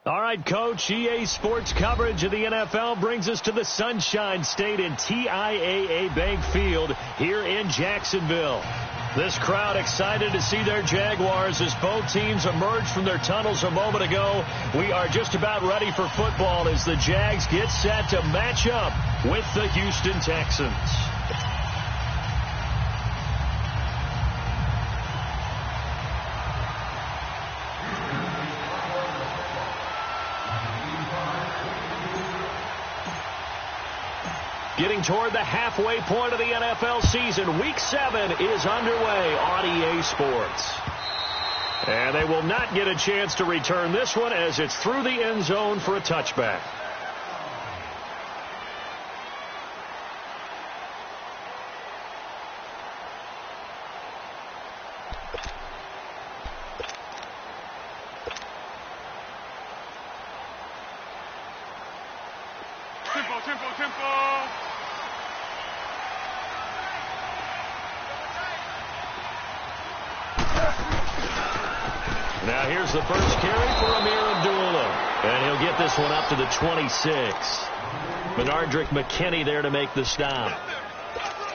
All right, Coach, EA Sports coverage of the NFL brings us to the Sunshine State in TIAA Bank Field here in Jacksonville. This crowd excited to see their Jaguars as both teams emerged from their tunnels a moment ago. We are just about ready for football as the Jags get set to match up with the Houston Texans. Getting toward the halfway point of the NFL season, Week 7 is underway on EA Sports. And they will not get a chance to return this one as it's through the end zone for a touchback. Tempo. Now here's the first carry for Amir Abdullah. And he'll get this one up to the 26. Benardrick McKinney there to make the stop.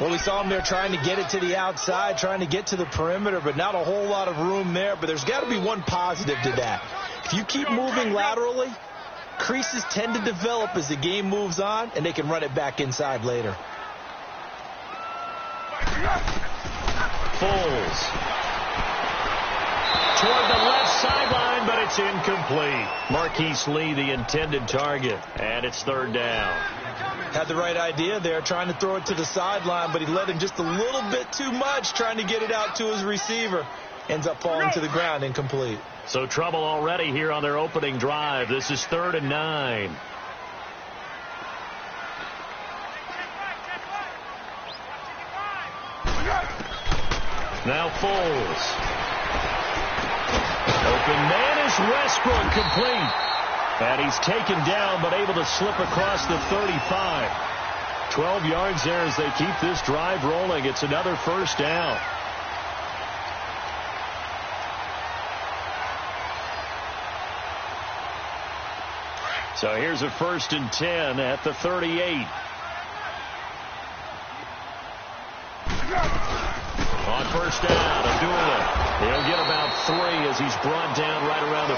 Well, we saw him there trying to get it to the outside, trying to get to the perimeter, but not a whole lot of room there. But there's got to be one positive to that. If you keep moving laterally, creases tend to develop as the game moves on, and they can run it back inside later. Foles. Toward the left sideline, but it's incomplete. Marquise Lee, the intended target, and it's third down. Had the right idea there, trying to throw it to the sideline, but he led him just a little bit too much, trying to get it out to his receiver. Ends up falling to the ground, incomplete. So trouble already here on their opening drive. This is 3rd and 9. Now Foles. Open man is Westbrook, complete. And he's taken down but able to slip across the 35. 12 yards there as they keep this drive rolling. It's another first down. So here's a 1st and 10 at the 38. On first down, Abdullah. He'll get about 3 as he's brought down right around the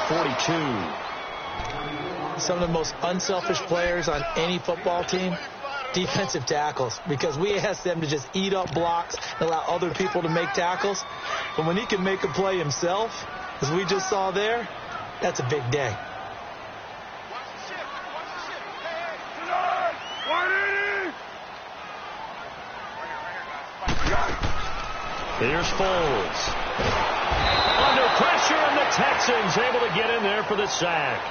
42. Some of the most unselfish players on any football team, defensive tackles, because we ask them to just eat up blocks and allow other people to make tackles. But when he can make a play himself, as we just saw there, that's a big day. Here's Foles. Under pressure, and the Texans able to get in there for the sack.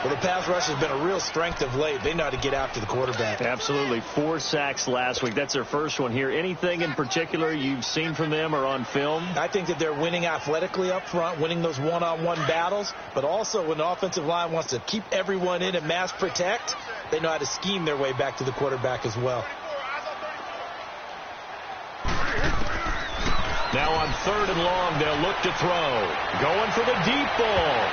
Well, the pass rush has been a real strength of late. They know how to get after the quarterback. Absolutely. 4 sacks last week. That's their first one here. Anything in particular you've seen from them or on film? I think that they're winning athletically up front, winning those one-on-one battles, but also when the offensive line wants to keep everyone in and mass protect, they know how to scheme their way back to the quarterback as well. Now on 3rd and long, they'll look to throw. Going for the deep ball.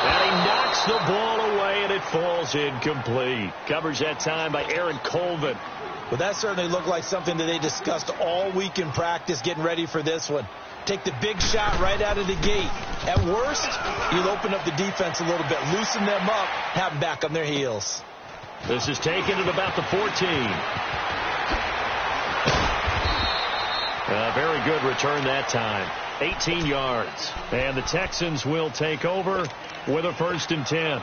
And he knocks the ball away, and it falls incomplete. Covers that time by Aaron Colvin. Well, that certainly looked like something that they discussed all week in practice, getting ready for this one. Take the big shot right out of the gate. At worst, you'll open up the defense a little bit, loosen them up, have them back on their heels. This is taken at about the 14. Very good return that time. 18 yards. And the Texans will take over with a 1st and 10.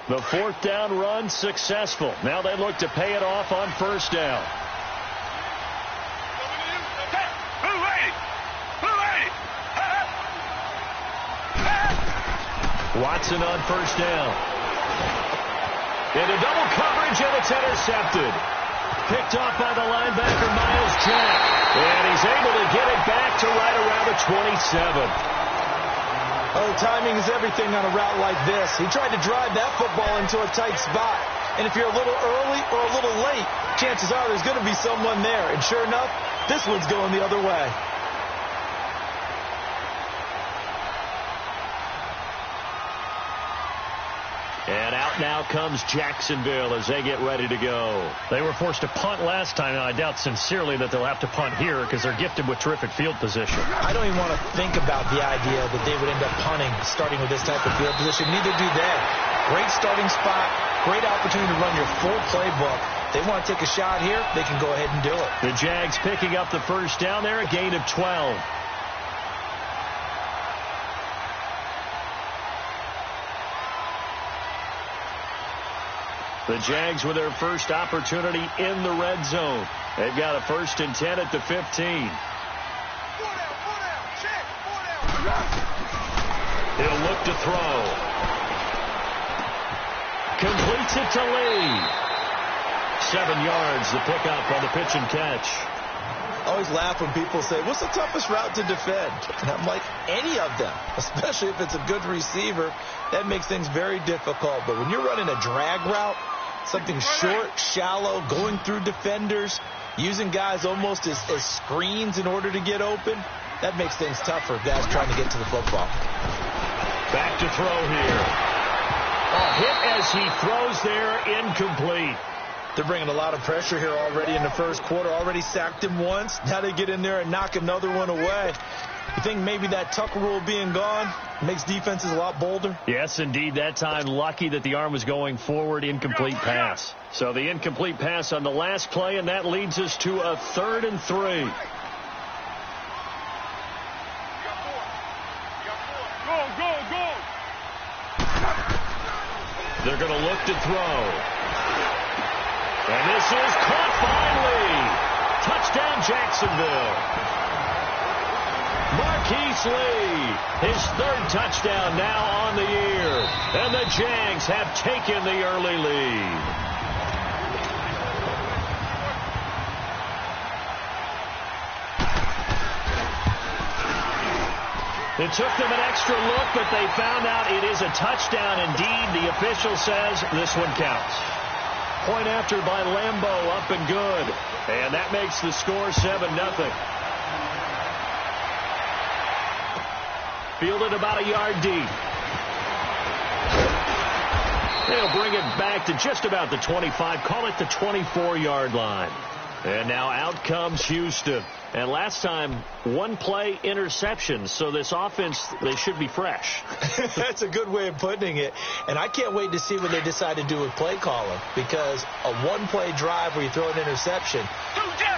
The 4th down run successful. Now they look to pay it off on 1st down. Watson on 1st down. Into double coverage, and it's intercepted. Picked off by the linebacker, Miles Jack. And he's able to get it back to right around the 27. Oh, timing is everything on a route like this. He tried to drive that football into a tight spot. And if you're a little early or a little late, chances are there's going to be someone there. And sure enough, This one's going the other way. And out now comes Jacksonville as they get ready to go. They were forced to punt last time, and I doubt sincerely that they'll have to punt here because they're gifted with terrific field position. I don't even want to think about the idea that they would end up punting starting with this type of field position. Neither do they. Great starting spot, great opportunity to run your full playbook. They want to take a shot here, they can go ahead and do it. The Jags picking up the first down there, a gain of 12. The Jags with their first opportunity in the red zone. They've got a 1st and 10 at the 15. He'll look to throw. Completes it to Lee. 7 yards, the pickup on the pitch and catch. I always laugh when people say, what's the toughest route to defend? And I'm like, any of them, especially if it's a good receiver. That makes things very difficult. But when you're running a drag route, something short, shallow, going through defenders, using guys almost as screens in order to get open, that makes things tougher, guys trying to get to the football. Back to throw here. A hit as he throws there, incomplete. They're bringing a lot of pressure here already in the first quarter. Already sacked him once. Now they get in there and knock another one away. You think maybe that Tucker rule being gone makes defenses a lot bolder? Yes, indeed. That time, lucky that the arm was going forward. Incomplete pass. So the incomplete pass on the last play, and that leads us to a 3rd and 3. Go. They're going to look to throw. And this is caught finally. Touchdown, Jacksonville. Marquise Lee, his 3rd touchdown now on the year. And the Jags have taken the early lead. It took them an extra look, but they found out it is a touchdown indeed. The official says this one counts. Point after by Lambeau, up and good. And that makes the score 7-0. Fielded about a yard deep. They'll bring it back to just about the 25. Call it the 24-yard line. And now out comes Houston. And last time, 1 play interception. So this offense, they should be fresh. That's a good way of putting it. And I can't wait to see what they decide to do with play calling. Because a 1-play drive where you throw an interception,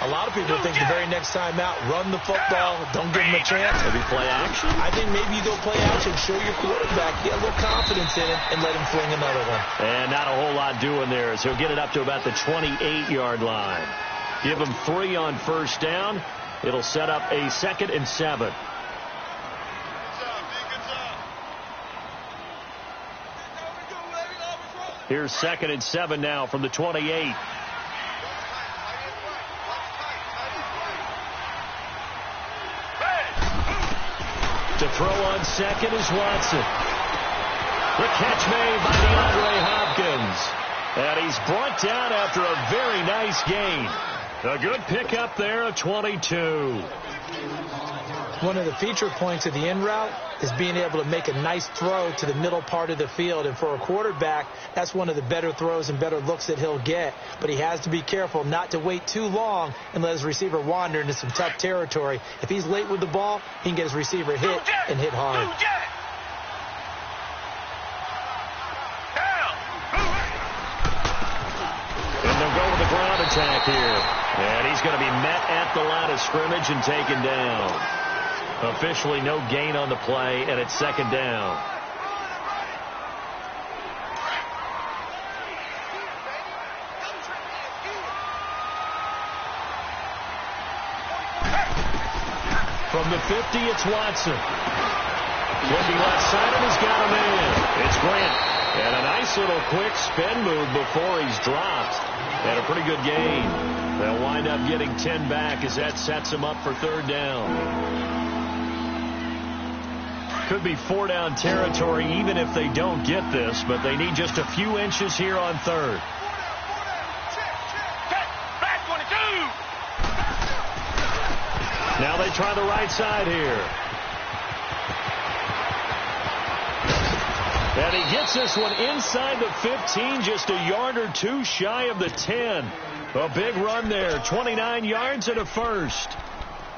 a lot of people think the very next time out, run the football, don't give them a chance. Maybe play action? I think maybe you go play action, show your quarterback, get a little confidence in it, and let him fling another one. And not a whole lot doing there, as he'll get it up to about the 28-yard line. Give him 3 on first down. It'll set up a 2nd and 7. Here's 2nd and 7 now from the 28. To throw on second is Watson. The catch made by DeAndre Hopkins. And he's brought down after a very nice gain. A good pickup there of 22. One of the feature points of the in route is being able to make a nice throw to the middle part of the field. And for a quarterback, that's one of the better throws and better looks that he'll get. But he has to be careful not to wait too long and let his receiver wander into some tough territory. If he's late with the ball, he can get his receiver hit and hit hard. And they'll go with the ground attack here. And he's going to be met at the line of scrimmage and taken down. Officially no gain on the play, and it's 2nd down. From the 50, it's Watson. Looking left side, and he's got a man. It's Grant. And a nice little quick spin move before he's dropped. And a pretty good gain. They'll wind up getting 10 back as that sets them up for 3rd down. Could be 4-down territory even if they don't get this, but they need just a few inches here on 3rd. Now they try the right side here. And he gets this one inside the 15, just a yard or two shy of the 10. A big run there, 29 yards and a first.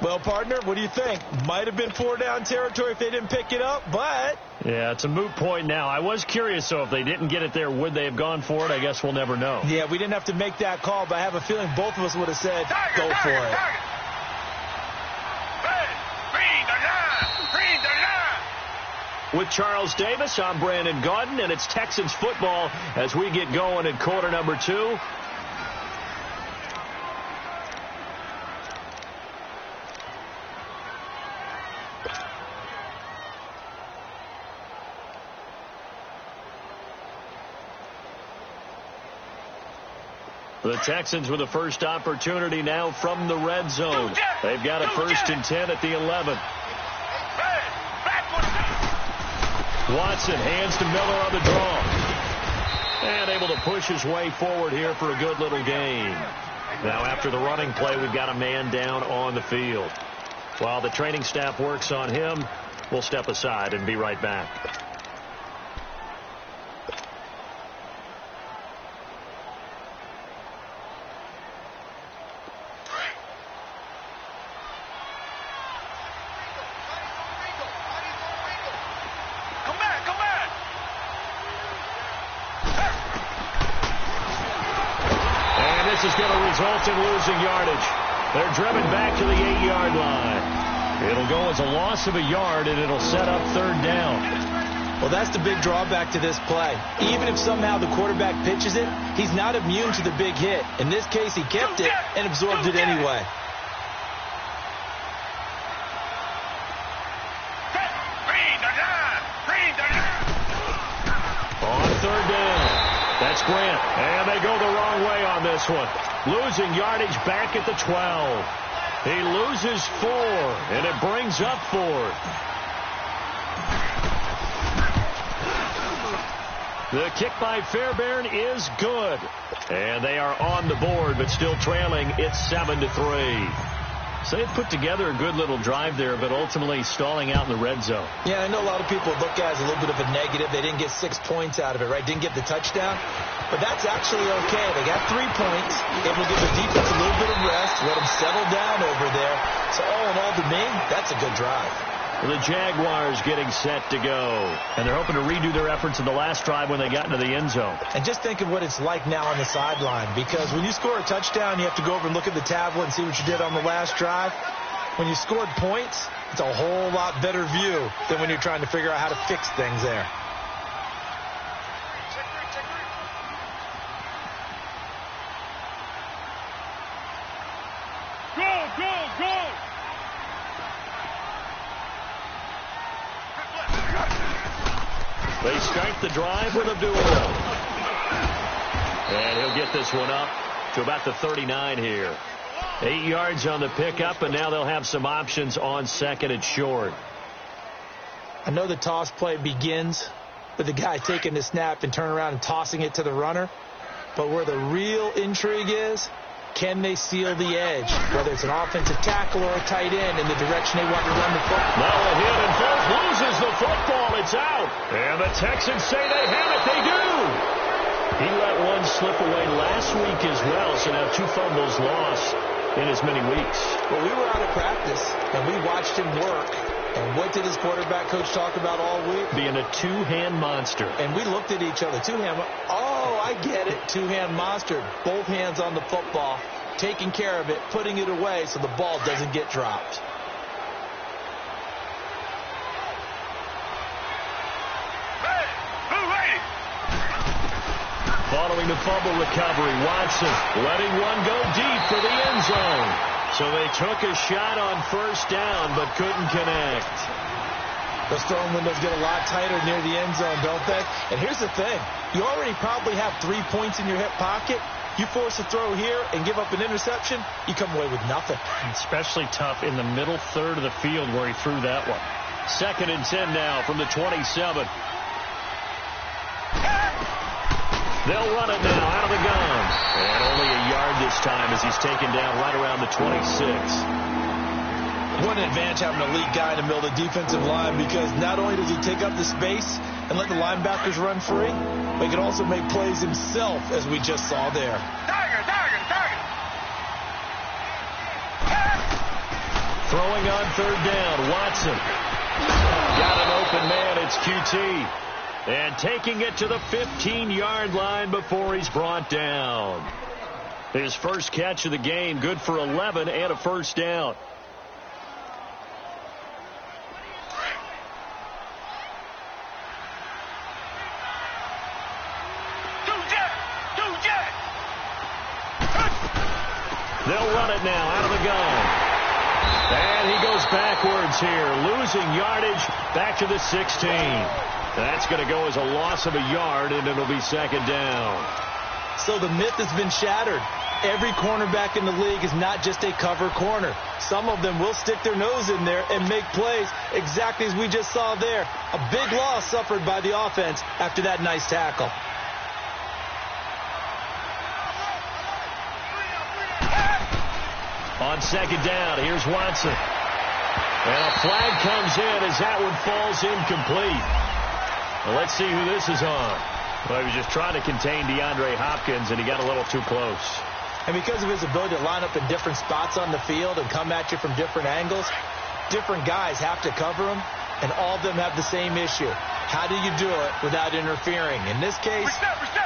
Well, partner, what do you think? Might have been 4-down territory if they didn't pick it up, but... Yeah, it's a moot point now. I was curious, so if they didn't get it there, would they have gone for it? I guess we'll never know. Yeah, we didn't have to make that call, but I have a feeling both of us would have said, go for it. With Charles Davis, I'm Brandon Gaudin, and it's Texans football as we get going in quarter number 2. The Texans with the first opportunity now from the red zone. They've got a 1st and 10 at the 11. Watson hands to Miller on the draw. And able to push his way forward here for a good little gain. Now after the running play, we've got a man down on the field. While the training staff works on him, we'll step aside and be right back. This is going to result in losing yardage. They're driven back to the 8-yard line. It'll go as a loss of a yard, and it'll set up 3rd down. Well, that's the big drawback to this play. Even if somehow the quarterback pitches it, he's not immune to the big hit. In this case, he kept it and absorbed it anyway. On 3rd down. That's Grant. And they go the wrong way on this one. Losing yardage back at the 12. He loses 4, and it brings up 4th. The kick by Fairbairn is good. And they are on the board, but still trailing. It's 7-3. So they've put together a good little drive there, but ultimately stalling out in the red zone. Yeah, I know a lot of people look at it as a little bit of a negative. They didn't get 6 points out of it, right? Didn't get the touchdown. But that's actually okay. They got 3 points. Able to give the defense a little bit of rest, let them settle down over there. So all in all, to me, that's a good drive. The Jaguars getting set to go. And they're hoping to redo their efforts in the last drive when they got into the end zone. And just think of what it's like now on the sideline. Because when you score a touchdown, you have to go over and look at the tablet and see what you did on the last drive. When you scored points, it's a whole lot better view than when you're trying to figure out how to fix things there. They start the drive with a duel. And he'll get this one up to about the 39 here. 8 yards on the pickup, and now they'll have some options on 2nd and short. I know the toss play begins with the guy taking the snap and turning around and tossing it to the runner. But where the real intrigue is, can they seal the edge? Whether it's an offensive tackle or a tight end in the direction they want to run the football. Now a hit and Folk loses the football. It's out. And the Texans say they have it. They do. He let one slip away last week as well. So now 2 fumbles lost in as many weeks. Well, we were out of practice, and we watched him work. And what did his quarterback coach talk about all week? Being a 2-hand monster. And we looked at each other. 2-hand. Oh, I get it. 2-hand monster. Both hands on the football, taking care of it, putting it away so the ball doesn't get dropped. Following the fumble recovery, Watson letting one go deep for the end zone. So they took a shot on 1st down, but couldn't connect. Those throwing windows get a lot tighter near the end zone, don't they? And here's the thing. You already probably have 3 points in your hip pocket. You force a throw here and give up an interception, you come away with nothing. Especially tough in the middle third of the field where he threw that one. 2nd and 10 now from the 27. They'll run it now out of the gun. And only a yard this time as he's taken down right around the 26. What an advantage having an elite guy in the middle of the defensive line, because not only does he take up the space and let the linebackers run free, but he can also make plays himself, as we just saw there. Throwing on third down, Watson. Got an open man, it's QT. And taking it to the 15-yard line before he's brought down. His first catch of the game, good for 11 and a first down. They'll run it now out of the gun. And he goes backwards here, losing yardage back to the 16. That's going to go as a loss of a yard, and it'll be second down. So the myth has been shattered. Every cornerback in the league is not just a cover corner. Some of them will stick their nose in there and make plays, exactly as we just saw there. A big loss suffered by the offense after that nice tackle. On second down, here's Watson. And a flag comes in as that one falls incomplete. Well, let's see who this is on. Well, he was just trying to contain DeAndre Hopkins, and he got a little too close. And because of his ability to line up in different spots on the field and come at you from different angles, different guys have to cover him, and all of them have the same issue. How do you do it without interfering? In this case,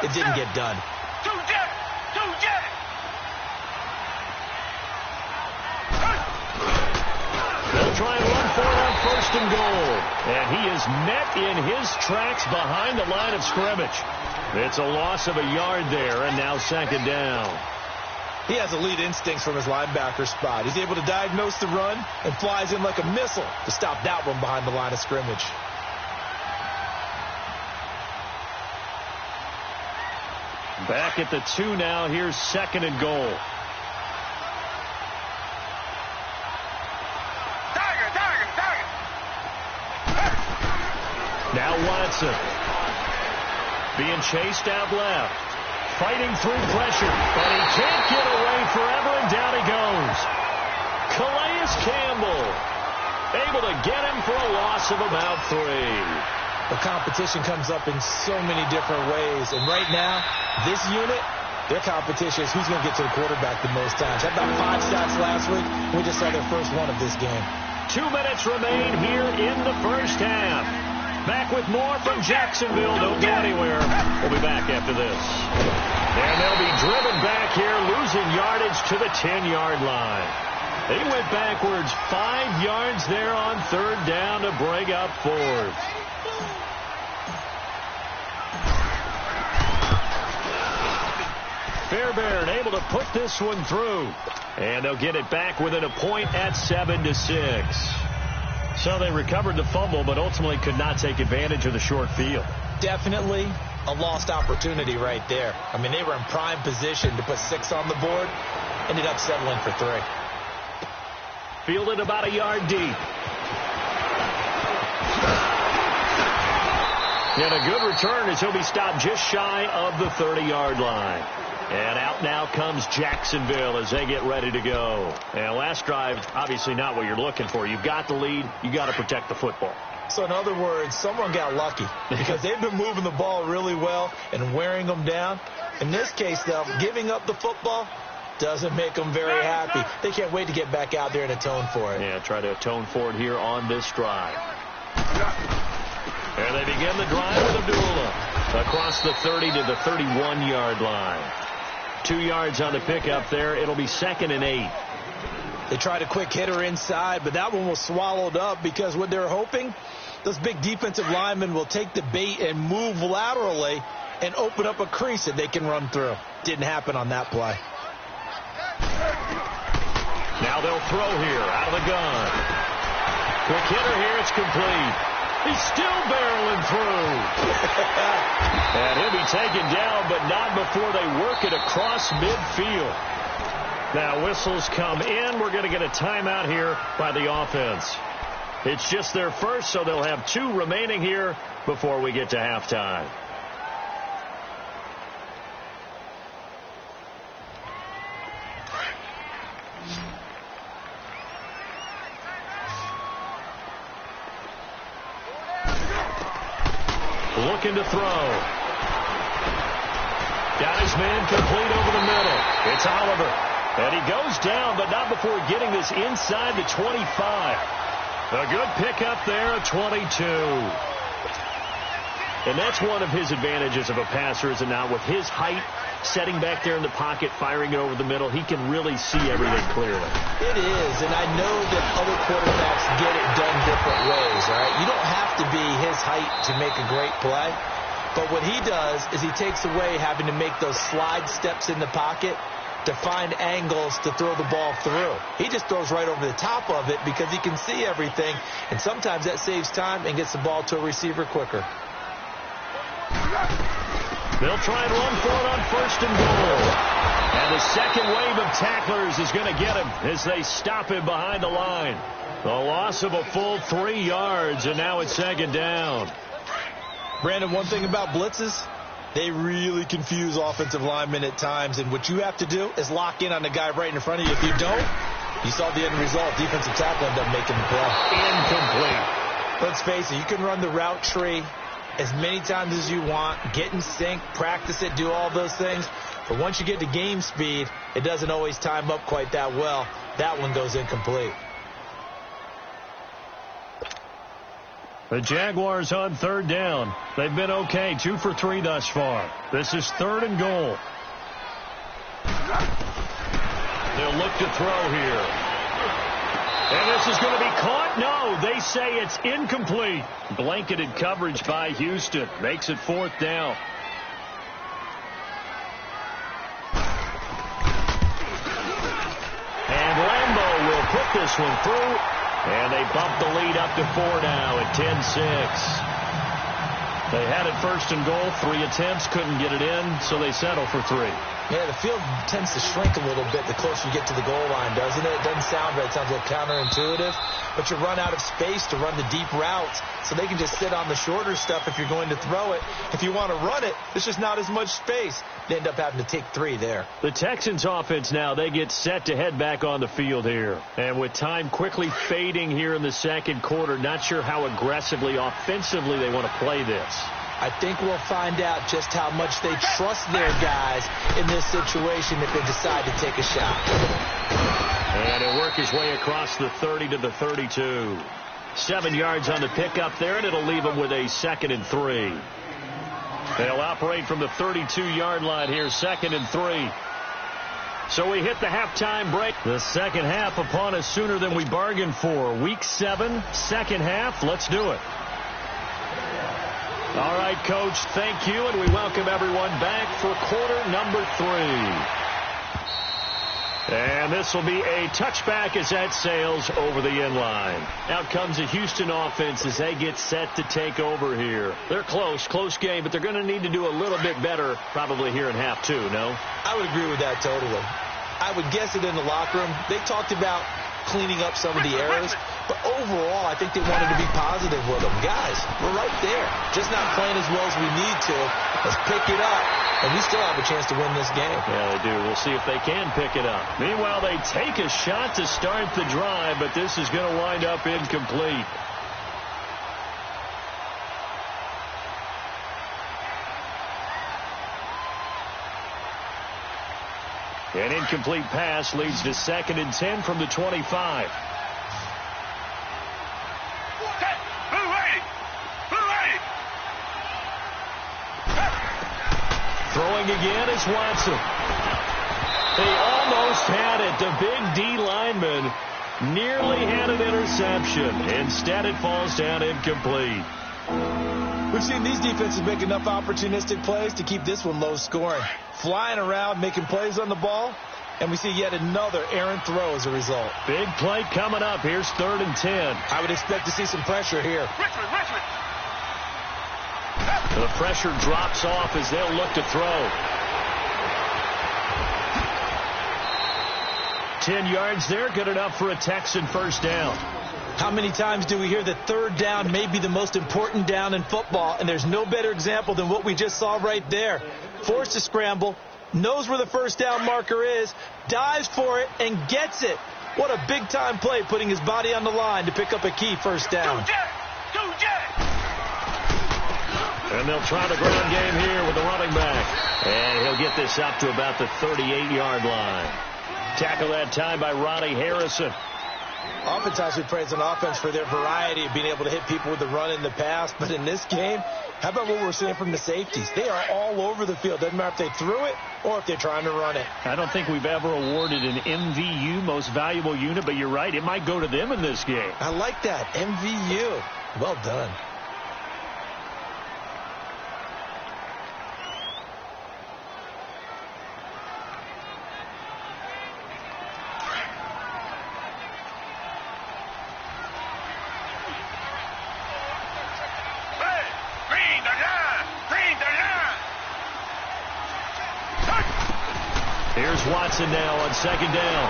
it didn't get done. They'll try and run for it on first and goal. And he is met in his tracks behind the line of scrimmage. It's a loss of a yard there, and now second down. He has elite instincts from his linebacker spot. He's able to diagnose the run and flies in like a missile to stop that one behind the line of scrimmage. Back at the 2 now. Here's second and goal. Now Watson being chased out left, fighting through pressure, but he can't get away forever, and down he goes. Calais Campbell able to get him for a loss of about 3. The competition comes up in so many different ways, and right now, this unit, their competition is who's going to get to the quarterback the most times. Had about 5 sacks last week. We just saw their first one of this game. 2 minutes remain here in the first half. Back with more from Jacksonville. Don't go anywhere. We'll be back after this. And they'll be driven back here, losing yardage to the 10-yard line. They went backwards 5 yards there on third down to bring up fourth. Fairbairn able to put this one through. And they'll get it back within a point at 7-6. So they recovered the fumble, but ultimately could not take advantage of the short field. Definitely a lost opportunity right there. I mean, they were in prime position to put 6 on the board. Ended up settling for 3. Fielded about a yard deep. And a good return as he'll be stopped just shy of the 30-yard line. And out now comes Jacksonville as they get ready to go. And last drive, obviously not what you're looking for. You've got the lead. You got to protect the football. So in other words, someone got lucky because they've been moving the ball really well and wearing them down. In this case, though, giving up the football doesn't make them very happy. They can't wait to get back out there and atone for it. Yeah, try to atone for it here on this drive. And they begin the drive with Abdullah across the 30 to the 31-yard line. 2 yards on the pickup there. It'll be 2nd and 8. They tried a quick hitter inside, but that one was swallowed up because what they're hoping, those big defensive linemen will take the bait and move laterally and open up a crease that they can run through. Didn't happen on that play. Now they'll throw here out of the gun. Quick hitter here. It's complete. He's still barreling through. And he'll be taken down, but not before they work it across midfield. Now whistles come in. We're going to get a timeout here by the offense. It's just their first, so they'll have 2 remaining here before we get to halftime. looking to throw. Got his man complete over the middle. It's Oliver. And he goes down, but not before getting this inside the 25. A good pickup there at 22. And that's one of his advantages of a passer, is it not? With his height, setting back there in the pocket, firing it over the middle, he can really see everything clearly. It is, and I know that other quarterbacks get it done different ways, all right? You don't have to be his height to make a great play. But what he does is he takes away having to make those slide steps in the pocket to find angles to throw the ball through. He just throws right over the top of it because he can see everything, and sometimes that saves time and gets the ball to a receiver quicker. They'll try and run for it on 1st and goal. And the second wave of tacklers is going to get him as they stop him behind the line. The loss of a full 3 yards, and now it's 2nd down. Brandon, one thing about blitzes, they really confuse offensive linemen at times, and what you have to do is lock in on the guy right in front of you. If you don't, you saw the end result. Defensive tackle ended up making the play. Incomplete. Let's face it, you can run the route tree as many times as you want, get in sync, practice it, do all those things. But once you get to game speed, it doesn't always time up quite that well. That one goes incomplete. The Jaguars on 3rd down. They've been okay, 2 for 3 thus far. This is 3rd and goal. They'll look to throw here. And this is going to be caught. No, they say it's incomplete. Blanketed coverage by Houston. Makes it 4th down. And Lambeau will put this one through. And they bump the lead up to 4 now at 10-6. They had it 1st and goal. 3 attempts, couldn't get it in, so they settle for 3. Yeah, the field tends to shrink a little bit the closer you get to the goal line, doesn't it? It doesn't sound right. It sounds a little counterintuitive. But you run out of space to run the deep routes, so they can just sit on the shorter stuff if you're going to throw it. If you want to run it, there's just not as much space. They end up having to take 3 there. The Texans offense now, they get set to head back on the field here. And with time quickly fading here in the 2nd quarter, not sure how aggressively, offensively they want to play this. I think we'll find out just how much they trust their guys in this situation if they decide to take a shot. And he'll work his way across the 30 to the 32. 7 yards on the pickup there, and it'll leave him with a 2nd and 3. They'll operate from the 32-yard line here, 2nd and 3. So we hit the halftime break. The second half upon us sooner than we bargained for. Week 7, second half. Let's do it. All right, Coach, thank you, and we welcome everyone back for quarter number 3. And this will be a touchback as that sails over the end line. Out comes the Houston offense as they get set to take over here. They're close game, but they're going to need to do a little bit better probably here in half 2, no? I would agree with that totally. I would guess it in the locker room. They talked about cleaning up some of the errors, but overall, I think they wanted to be positive with them. Guys, we're right there. Just not playing as well as we need to. Let's pick it up, and we still have a chance to win this game. Yeah, they do. We'll see if they can pick it up. Meanwhile, they take a shot to start the drive, but this is going to wind up incomplete. An incomplete pass leads to 2nd and 10 from the 25. Throwing again is Watson. They almost had it. The big D lineman nearly had an interception. Instead, it falls down incomplete. We've seen these defenses make enough opportunistic plays to keep this one low scoring. Flying around, making plays on the ball, and we see yet another errant throw as a result. Big play coming up. Here's 3rd and 10. I would expect to see some pressure here. Richmond. The pressure drops off as they'll look to throw. 10 yards there, good enough for a Texan first down. How many times do we hear that 3rd down may be the most important down in football, and there's no better example than what we just saw right there. Forced to scramble, knows where the first down marker is, dives for it, and gets it. What a big-time play, putting his body on the line to pick up a key first down. And they'll try the ground game here with the running back. And he'll get this up to about the 38-yard line. Tackle that time by Ronnie Harrison. Oftentimes we praise an offense for their variety of being able to hit people with the run in the pass. But in this game, how about what we're seeing from the safeties? They are all over the field. Doesn't matter if they threw it or if they're trying to run it. I don't think we've ever awarded an MVU, most valuable unit, but you're right. It might go to them in this game. I like that. MVU. Well done. Here's Watson now on second down.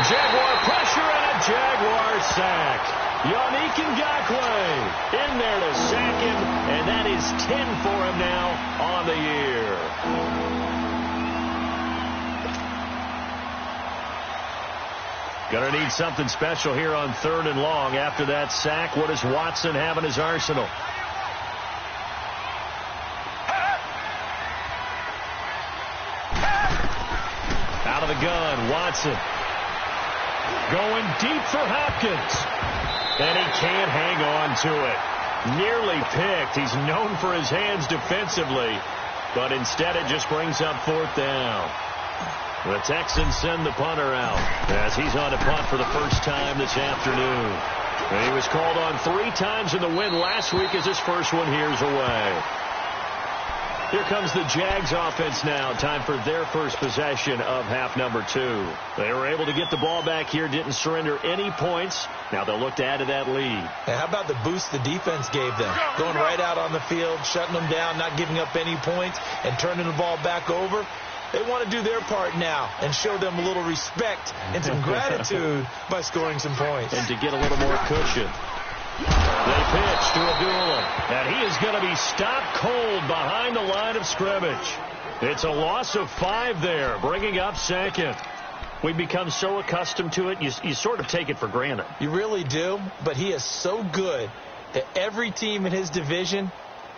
Jaguar pressure and a Jaguar sack. Yannick Ngakoue in there to sack him, and that is 10 for him now on the year. Gonna need something special here on 3rd and long. After that sack, what does Watson have in his arsenal? Out of the gun, Watson. Going deep for Hopkins. And he can't hang on to it. Nearly picked. He's known for his hands defensively. But instead it just brings up 4th down. The Texans send the punter out as he's on a punt for the first time this afternoon. And he was called on 3 times in the win last week as his first one here's away. Here comes the Jags offense now. Time for their first possession of half number 2. They were able to get the ball back here, didn't surrender any points. Now they'll look to add to that lead. And how about the boost the defense gave them? Going right out on the field, shutting them down, not giving up any points, and turning the ball back over. They want to do their part now and show them a little respect and some gratitude by scoring some points. And to get a little more cushion. They pitch to Abdullah, and he is going to be stopped cold behind the line of scrimmage. It's a loss of 5 there, bringing up 2nd. We become so accustomed to it, you sort of take it for granted. You really do, but he is so good that every team in his division,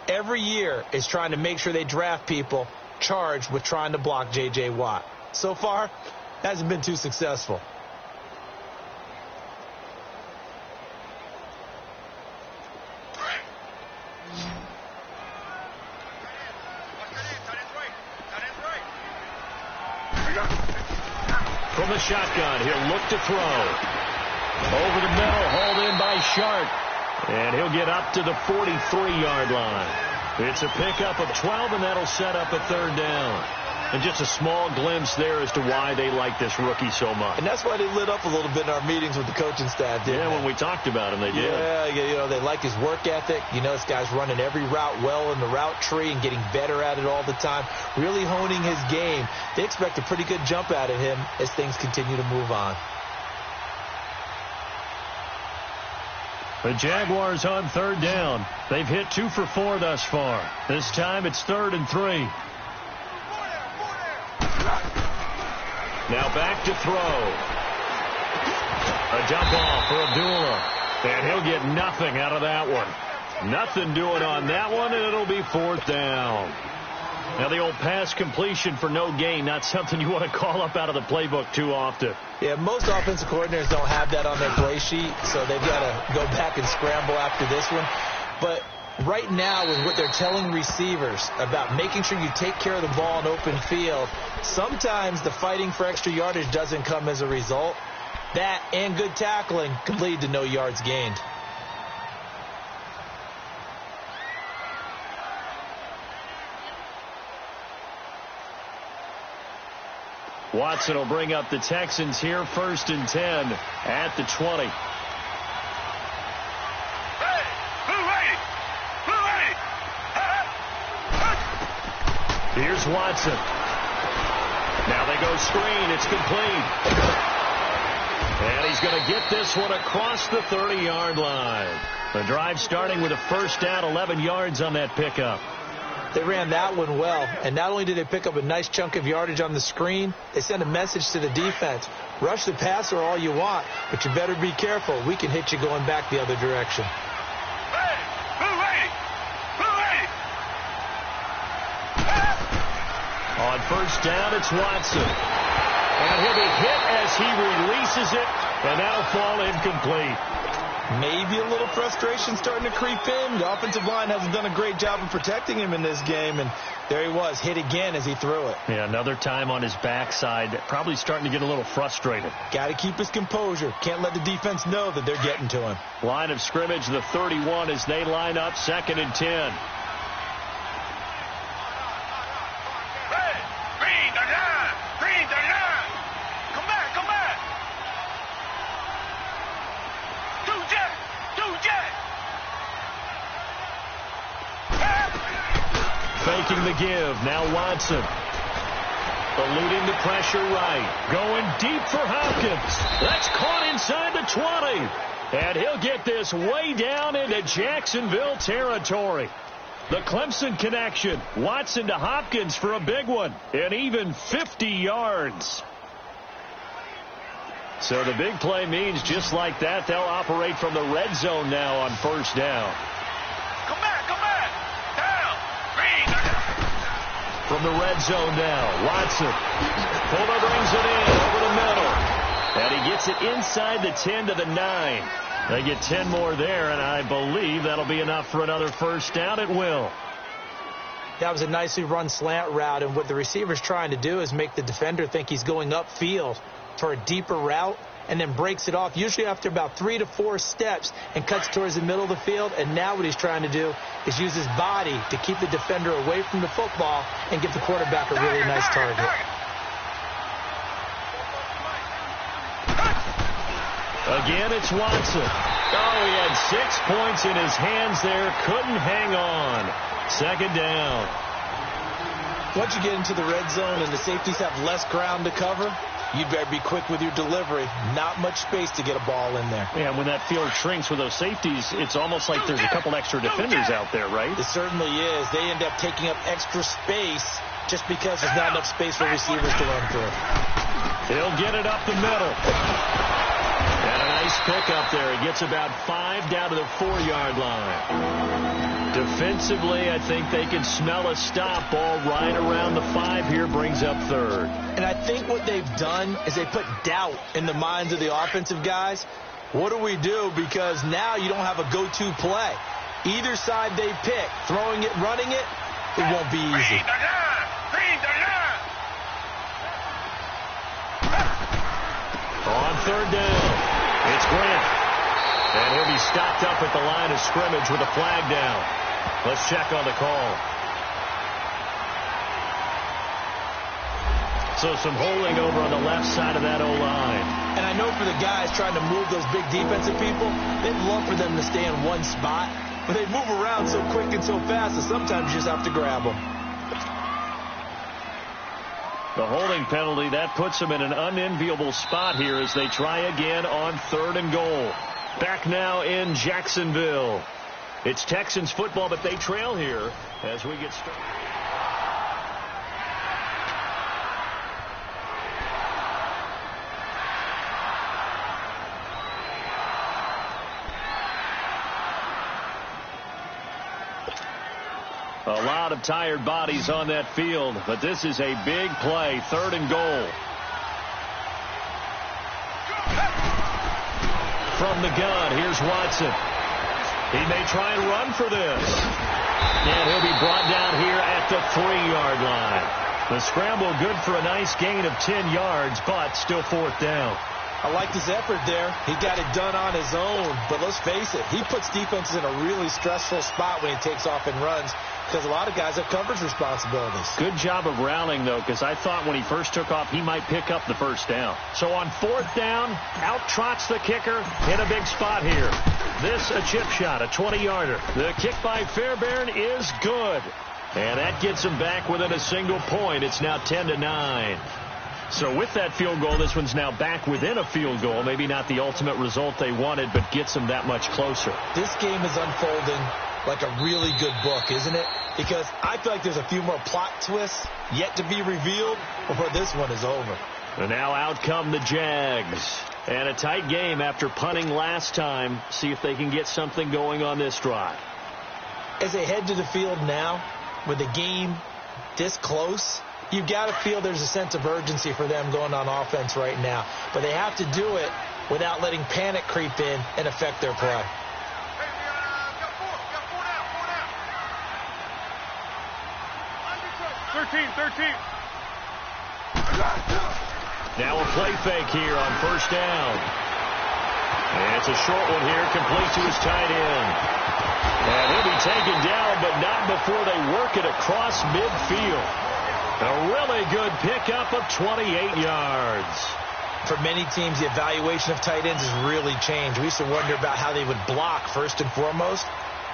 every year, is trying to make sure they draft people charged with trying to block J.J. Watt. So far, hasn't been too successful. From the shotgun, he'll look to throw. Over the middle, hauled in by Sharp. And he'll get up to the 43-yard line. It's a pickup of 12, and that'll set up a 3rd down. And just a small glimpse there as to why they like this rookie so much. And that's why they lit up a little bit in our meetings with the coaching staff. Yeah, when we talked about him, they did. Yeah, you know, they like his work ethic. You know, this guy's running every route well in the route tree and getting better at it all the time. Really honing his game. They expect a pretty good jump out of him as things continue to move on. The Jaguars on 3rd down. They've hit 2 for 4 thus far. This time it's 3rd and 3. Now back to throw. A dump off for Abdullah. And he'll get nothing out of that one. Nothing doing on that one, and it'll be 4th down. Now the old pass completion for no gain, not something you want to call up out of the playbook too often. Yeah, most offensive coordinators don't have that on their play sheet, so they've got to go back and scramble after this one. But right now, with what they're telling receivers about making sure you take care of the ball in open field, sometimes the fighting for extra yardage doesn't come as a result. That and good tackling can lead to no yards gained. Watson will bring up the Texans here, 1st and 10 at the 20. Here's Watson. Now they go screen. It's complete. And he's going to get this one across the 30-yard line. The drive starting with a 1st down, 11 yards on that pickup. They ran that one well, and not only did they pick up a nice chunk of yardage on the screen, they sent a message to the defense. Rush the passer all you want, but you better be careful. We can hit you going back the other direction. On first down, it's Watson. And he'll be hit as he releases it, and that'll fall incomplete. Maybe a little frustration starting to creep in. The offensive line hasn't done a great job of protecting him in this game, and there he was, hit again as he threw it. Yeah, another time on his backside, probably starting to get a little frustrated. Got to keep his composure. Can't let the defense know that they're getting to him. Line of scrimmage, the 31 as they line up, 2nd and 10. Faking the give. Now Watson. Eluding the pressure right. Going deep for Hopkins. That's caught inside the 20. And he'll get this way down into Jacksonville territory. The Clemson connection. Watson to Hopkins for a big one. And even 50 yards. So the big play means just like that, they'll operate from the red zone now on first down. Come back. Down. From the red zone now, Watson. Fuller brings it in over the middle. And he gets it inside the 10 to the 9. They get 10 more there, and I believe that'll be enough for another first down. It will. That was a nicely run slant route, and what the receiver's trying to do is make the defender think he's going upfield for a deeper route, and then breaks it off, usually after about 3 to 4 steps, and cuts towards the middle of the field. And now what he's trying to do is use his body to keep the defender away from the football and give the quarterback a really nice target. Again, it's Watson. Oh, he had 6 points in his hands there. Couldn't hang on. 2nd down. Once you get into the red zone and the safeties have less ground to cover, you'd better be quick with your delivery. Not much space to get a ball in there. Yeah, when that field shrinks with those safeties, it's almost like there's a couple extra defenders out there, right? It certainly is. They end up taking up extra space just because there's not enough space for receivers to run through. He'll get it up the middle. And a nice pickup there. He gets about 5 down to the 4-yard line. Defensively, I think they can smell a stop. Ball right around the 5 here, brings up 3rd. And I think what they've done is they put doubt in the minds of the offensive guys. What do we do? Because now you don't have a go-to play. Either side they pick, throwing it, running it, it won't be easy. On 3rd down, it's Grant. And he'll be stopped up at the line of scrimmage with a flag down. Let's check on the call. So some holding over on the left side of that O-line. And I know for the guys trying to move those big defensive people, they'd love for them to stay in one spot. But they move around so quick and so fast that sometimes you just have to grab them. The holding penalty, that puts them in an unenviable spot here as they try again on 3rd and goal. Back now in Jacksonville. It's Texans football, but they trail here as we get started. A lot of tired bodies on that field, but this is a big play. 3rd and goal. From the gun, here's Watson. He may try and run for this. And he'll be brought down here at the 3-yard line. The scramble good for a nice gain of 10 yards, but still 4th down. I liked his effort there. He got it done on his own. But let's face it, he puts defenses in a really stressful spot when he takes off and runs because a lot of guys have coverage responsibilities. Good job of rallying, though, because I thought when he first took off, he might pick up the 1st down. So on 4th down, out trots the kicker in a big spot here. This a chip shot, a 20-yarder. The kick by Fairbairn is good. And that gets him back within a single point. It's now 10-9. So with that field goal, this one's now back within a field goal. Maybe not the ultimate result they wanted, but gets them that much closer. This game is unfolding like a really good book, isn't it? Because I feel like there's a few more plot twists yet to be revealed before this one is over. And now out come the Jags. And a tight game after punting last time. See if they can get something going on this drive. As they head to the field now, with the game this close, You've got to feel there's a sense of urgency for them going on offense right now. But they have to do it without letting panic creep in and affect their play. 13. Now a play fake here on first down. And it's a short one here, complete to his tight end. And he'll be taken down, but not before they work it across midfield. A really good pickup of 28 yards. For many teams, the evaluation of tight ends has really changed. We used to wonder about how they would block first and foremost.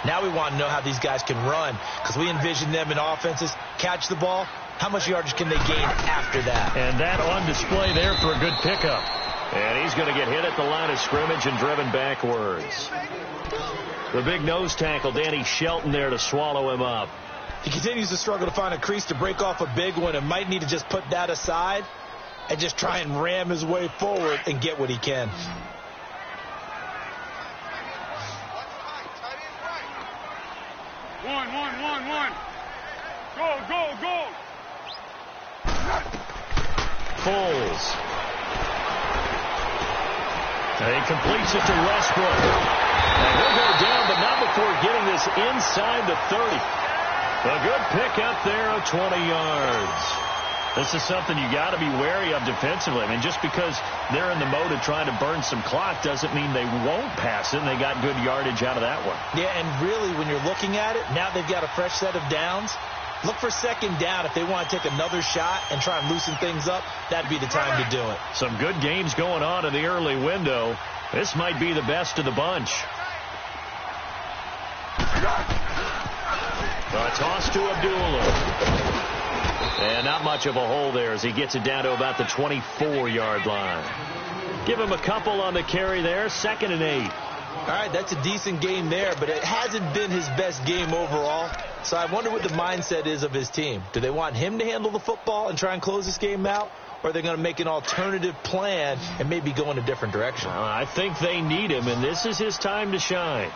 Now we want to know how these guys can run, because we envision them in offenses, catch the ball, how much yardage can they gain after that? And that on display there for a good pickup. And he's going to get hit at the line of scrimmage and driven backwards. The big nose tackle, Danny Shelton, there to swallow him up. He continues to struggle to find a crease to break off a big one and might need to just put that aside and just try and ram his way forward and get what he can. One. Go. Foles. And he completes it to Westbrook. And he'll go down, but not before getting this inside the 30. A good pickup there of 20 yards. This is something you got to be wary of defensively. I mean, just because they're in the mode of trying to burn some clock doesn't mean they won't pass it, and they got good yardage out of that one. Yeah, and really, when you're looking at it, now they've got a fresh set of downs. Look for second down. If they want to take another shot and try and loosen things up, that'd be the time to do it. Some good games going on in the early window. This might be the best of the bunch. A toss to Abdullah. And not much of a hole there as he gets it down to about the 24-yard line. Give him a couple on the carry there. 2nd and 8. All right, that's a decent game there, but it hasn't been his best game overall. So I wonder what the mindset is of his team. Do they want him to handle the football and try and close this game out? Or are they going to make an alternative plan and maybe go in a different direction? I think they need him, and this is his time to shine.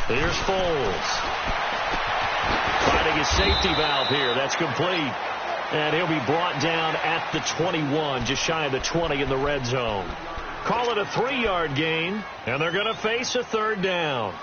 Here's Foles. Finding his safety valve here. That's complete. And he'll be brought down at the 21, just shy of the 20 in the red zone. Call it a 3-yard gain, and they're going to face a 3rd down.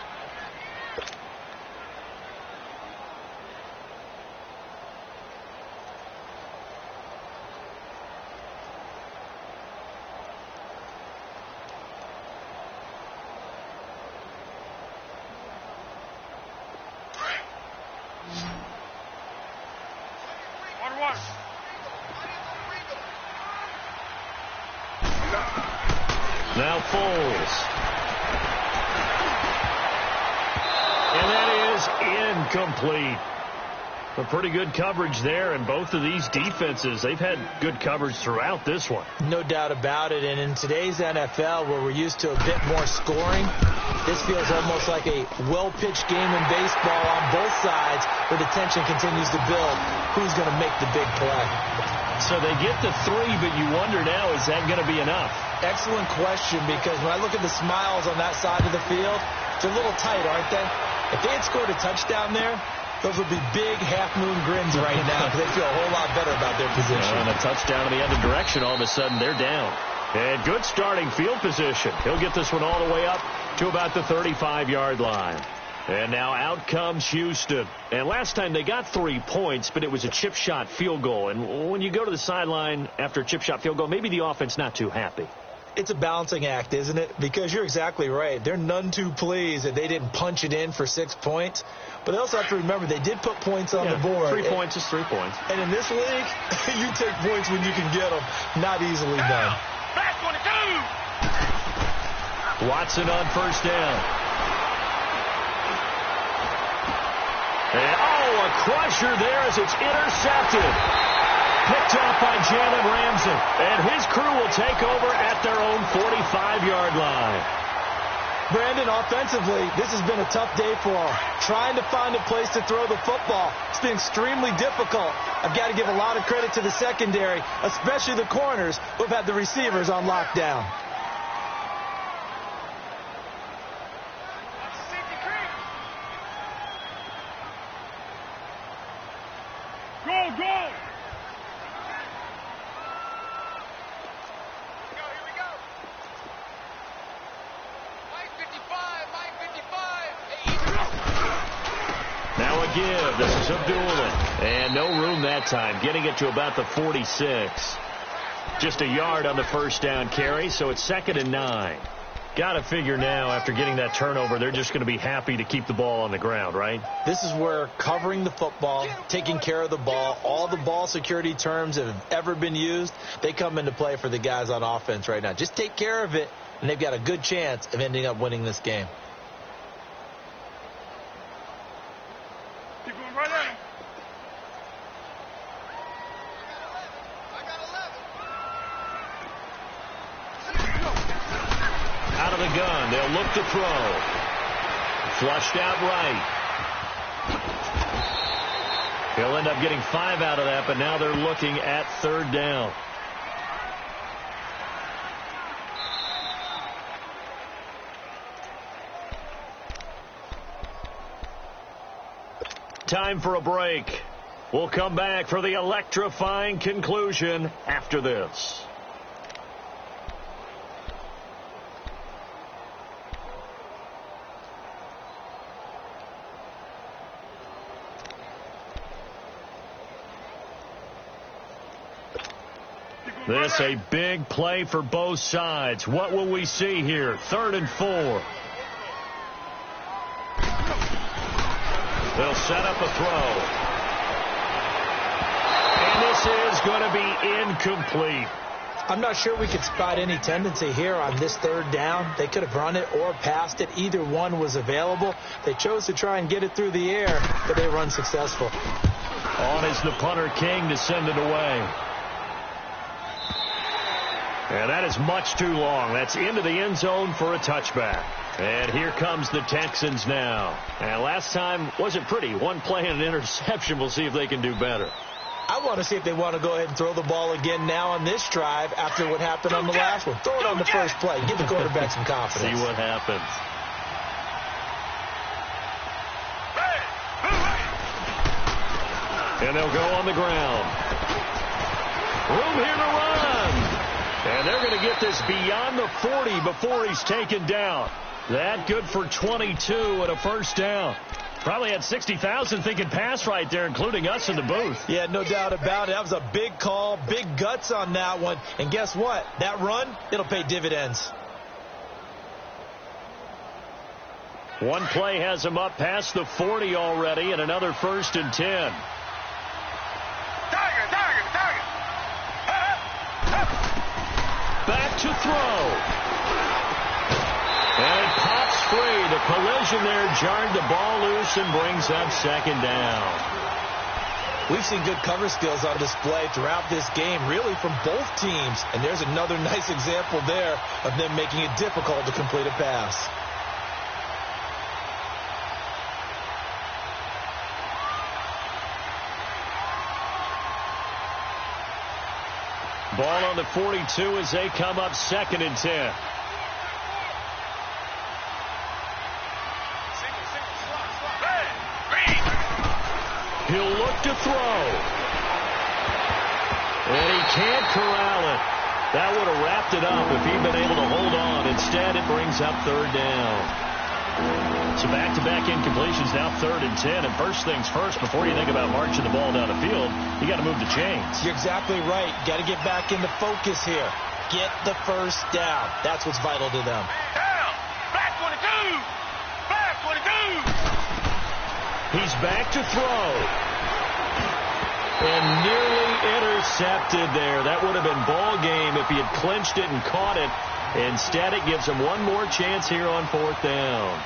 Now Foles. And that is incomplete. A pretty good coverage there, and both of these defenses, they've had good coverage throughout this one. No doubt about it, and in today's NFL, where we're used to a bit more scoring, this feels almost like a well-pitched game in baseball on both sides, where the tension continues to build. Who's going to make the big play? So they get the 3, but you wonder now, is that going to be enough? Excellent question, because when I look at the smiles on that side of the field, they're a little tight, aren't they? If they had scored a touchdown there, those would be big half-moon grins right now, because they feel a whole lot better about their position. And a touchdown in the other direction, all of a sudden they're down. And good starting field position. He'll get this one all the way up to about the 35-yard line. And now out comes Houston. And last time they got 3 points, but it was a chip shot field goal. And when you go to the sideline after a chip shot field goal, maybe the offense not too happy. It's a balancing act, isn't it? Because you're exactly right. They're none too pleased that they didn't punch it in for 6 points. But they also have to remember they did put points on the board. 3 points is 3 points. And in this league, you take points when you can get them. Not easily done. Back 22. Watson on first down. And, a crusher there as it's intercepted. Picked up by Jalen Ramsey. And his crew will take over at their own 45-yard line. Brandon, offensively, this has been a tough day for them. Trying to find a place to throw the football. It's been extremely difficult. I've got to give a lot of credit to the secondary, especially the corners who have had the receivers on lockdown. give. This is Abdullah. And no room that time, getting it to about the 46. Just a yard on the first down carry, so it's 2nd and 9. Got to figure now, after getting that turnover, they're just going to be happy to keep the ball on the ground, right? This is where covering the football, taking care of the ball, all the ball security terms that have ever been used, they come into play for the guys on offense right now. Just take care of it, and they've got a good chance of ending up winning this game. Keep going right at him. Out of the gun, they'll look to throw. Flushed out right. He'll end up getting 5 out of that, but now they're looking at 3rd down. Time for a break. We'll come back for the electrifying conclusion after this. This a big play for both sides. What will we see here? 3rd and 4. They'll set up a throw. And this is going to be incomplete. I'm not sure we could spot any tendency here on this 3rd down. They could have run it or passed it. Either one was available. They chose to try and get it through the air, but they were unsuccessful. On is the punter, King, to send it away. And that is much too long. That's into the end zone for a touchback. And here comes the Texans now. And last time wasn't pretty. One play and an interception. We'll see if they can do better. I want to see if they want to go ahead and throw the ball again now on this drive after what happened on the last one. Throw it on the first play. Give the quarterback some confidence. See what happens. And they'll go on the ground. Room here to run. And they're going to get this beyond the 40 before he's taken down. That good for 22 and a first down. Probably had 60,000 thinking pass right there, including us in the booth. Yeah, no doubt about it. That was a big call, big guts on that one. And guess what? That run, it'll pay dividends. One play has him up past the 40 already, and another 1st and 10. Back to throw. And it pops free. The collision there jarred the ball loose and brings up 2nd down. We've seen good cover skills on display throughout this game, really from both teams. And there's another nice example there of them making it difficult to complete a pass. Ball on the 42 as they come up 2nd and 10. He'll look to throw. And he can't corral it. That would have wrapped it up if he'd been able to hold on. Instead, it brings up 3rd down. So back-to-back incompletions, now 3rd and 10. And first things first, before you think about marching the ball down the field, you got to move the chains. You're exactly right. Got to get back into focus here. Get the first down. That's what's vital to them. Down. Back 22. Back 22. He's back to throw. And nearly intercepted there. That would have been ball game if he had clinched it and caught it. Instead, it gives him one more chance here on 4th down.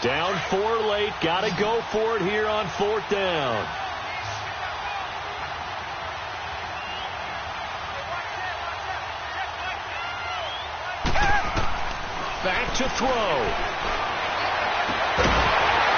Down 4 late. Got to go for it here on 4th down. Back to throw.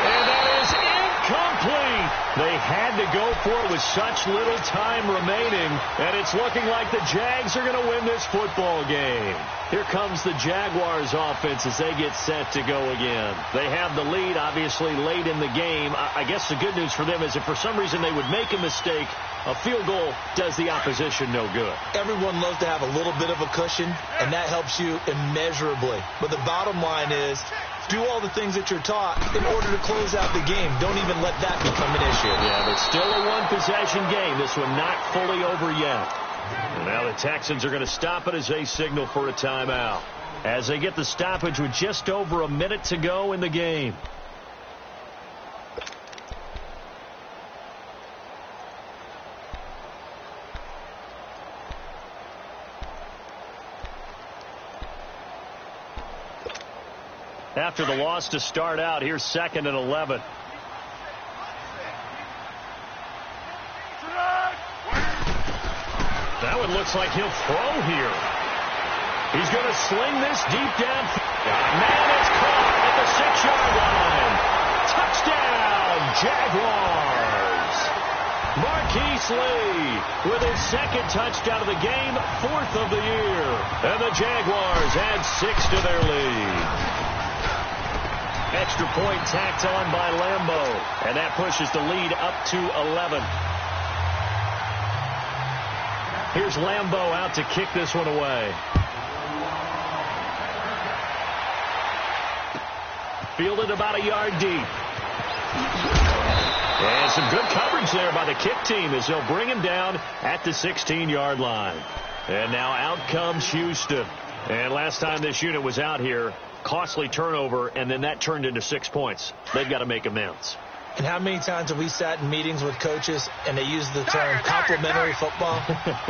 And that is incomplete. They had to go for it with such little time remaining, and it's looking like the Jags are going to win this football game. Here comes the Jaguars offense as they get set to go again. They have the lead, obviously, late in the game. I guess the good news for them is if for some reason they would make a mistake, a field goal does the opposition no good. Everyone loves to have a little bit of a cushion, and that helps you immeasurably. But the bottom line is, do all the things that you're taught in order to close out the game. Don't even let that become an issue. Yeah, but still a one-possession game. This one not fully over yet. And now the Texans are going to stop it as they signal for a timeout, as they get the stoppage with just over a minute to go in the game. After the loss to start out, here's 2nd and 11. That one looks like he'll throw here. He's going to sling this deep down. Man, it's caught at the 6-yard line. Touchdown, Jaguars. Marquise Lee with his 2nd touchdown of the game, 4th of the year. And the Jaguars add 6 to their lead. Extra point tacked on by Lambo, and that pushes the lead up to 11. Here's Lambo out to kick this one away. Fielded about a yard deep. And some good coverage there by the kick team as they'll bring him down at the 16-yard line. And now out comes Houston. And last time this unit was out here, costly turnover, and then that turned into 6 points. They've got to make amends. And how many times have we sat in meetings with coaches and they use the term complementary football?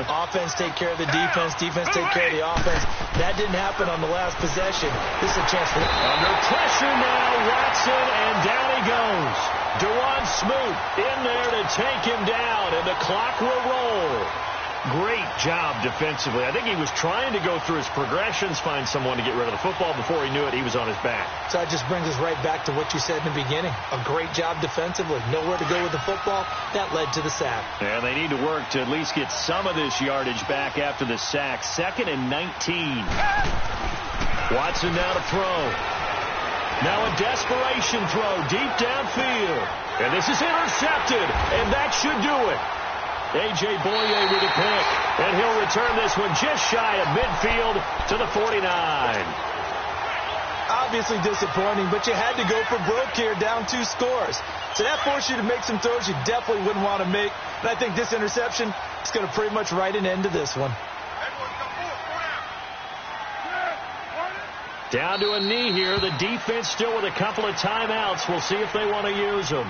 Offense take care of the defense, defense take care of the offense. That didn't happen on the last possession. This is a chance for them. Under pressure now, Watson, and down he goes. Dewan Smoot in there to take him down, and the clock will roll. Great job defensively. I think he was trying to go through his progressions, find someone to get rid of the football. Before he knew it, he was on his back. So that just brings us right back to what you said in the beginning. A great job defensively. Nowhere to go with the football. That led to the sack. And they need to work to at least get some of this yardage back after the sack. 2nd and 19. Watson now to throw. Now a desperation throw deep downfield. And this is intercepted, and that should do it. A.J. Boye with a pick, and he'll return this one just shy of midfield to the 49. Obviously disappointing, but you had to go for broke here, down 2 scores. So that forced you to make some throws you definitely wouldn't want to make. And I think this interception is going to pretty much write an end to this one. Down to a knee here. The defense still with a couple of timeouts. We'll see if they want to use them.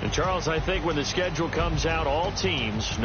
And Charles, I think when the schedule comes out, all teams